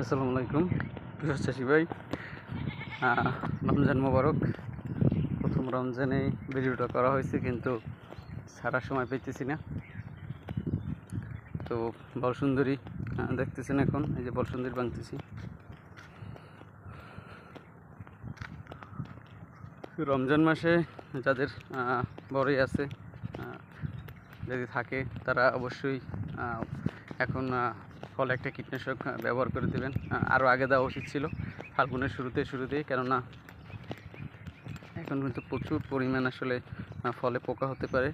আসসালামু আলাইকুম প্রিয় চাষি ভাই। রমজান মোবারক। প্রথম রমজানে ভিডিওটা করা হয়েছে, কিন্তু ছাড়ার সময় পেতেছি না। তো বলসুন্দরী দেখতেছেন, এখন এই যে বলসুন্দরী বাঁধতেছি। রমজান মাসে যাদের বড়ই আছে, যদি থাকে, তারা অবশ্যই এখন ফলে একটা কীটনাশক ব্যবহার করে দেবেন। আরও আগে দেওয়া উচিত ছিল, ফাল্গুনের শুরুতেই, কেননা এখন কিন্তু প্রচুর পরিমাণ আসলে ফলে পোকা হতে পারে।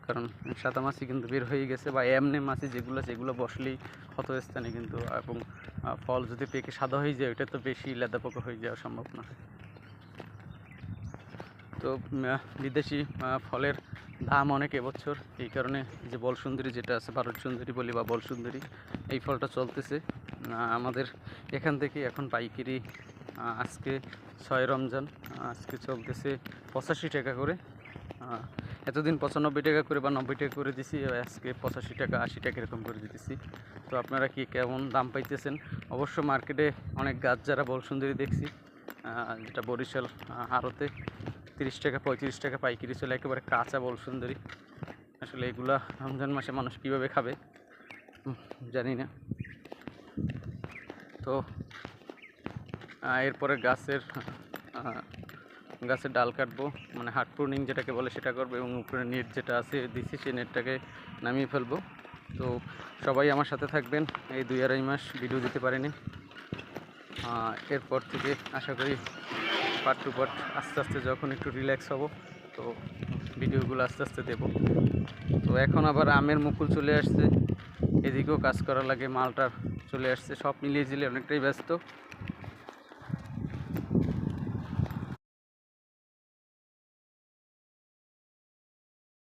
কারণ সাদা মাছি কিন্তু বের হয়ে গেছে, বা এমনি মাছি যেগুলো বসলেই ক্ষতস্থানে কিন্তু, এবং ফল যদি পেকে সাদা হয়ে যায়, ওইটা তো বেশি লেদা পোকা হয়ে যাওয়ার সম্ভাবনা। তো বিদেশি ফলের দাম অনেক এবছর, এই কারণে যে বলসুন্দরী যেটা আছে, ভারত সুন্দরী বলি বা বলসুন্দরী, এই ফলটা চলতেছে আমাদের এখান থেকে এখন পাইকারি। আজকে 6 রমজান, আজকে চলতেছে 85 টাকা করে। এতদিন 95 টাকা করে বা 90 টাকা করে দিছি, আজকে 85 টাকা 80 টাকা এরকম করে দিতেছি। তো আপনারা কি কেমন দাম পাইতেছেন? অবশ্য মার্কেটে অনেক গাছ যারা বলসুন্দরী দেখছি, যেটা বরিশাল আড়তে 30 টাকা 35 টাকা পাইকারি চলে, একেবারে কাঁচা বলসুন্দরী। আসলে এগুলা রমজান মাসে মানুষ কীভাবে খাবে জানি না। তো এরপরে গাছের ডাল কাটবো, মানে হার্ড প্রুনিং যেটাকে বলে সেটা করবো, এবং উপরে নেট যেটা আছে দিছি, সেই নেটটাকে নামিয়ে ফেলবো। তো সবাই আমার সাথে থাকবেন। এই 2-2.5 মাস ভিডিও দিতে পারিনি, এরপর থেকে আশা করি পার্ট টু পার্ট আস্তে আস্তে যখন একটু রিল্যাক্স হব, তো ভিডিওগুলো আস্তে আস্তে দেবো। তো এখন আবার আমের মুকুল চলে আসছে, এদিকেও কাজ করা লাগে, মালটা চলে আসছে, সব মিলিয়ে জিলে অনেকটাই ব্যস্ত।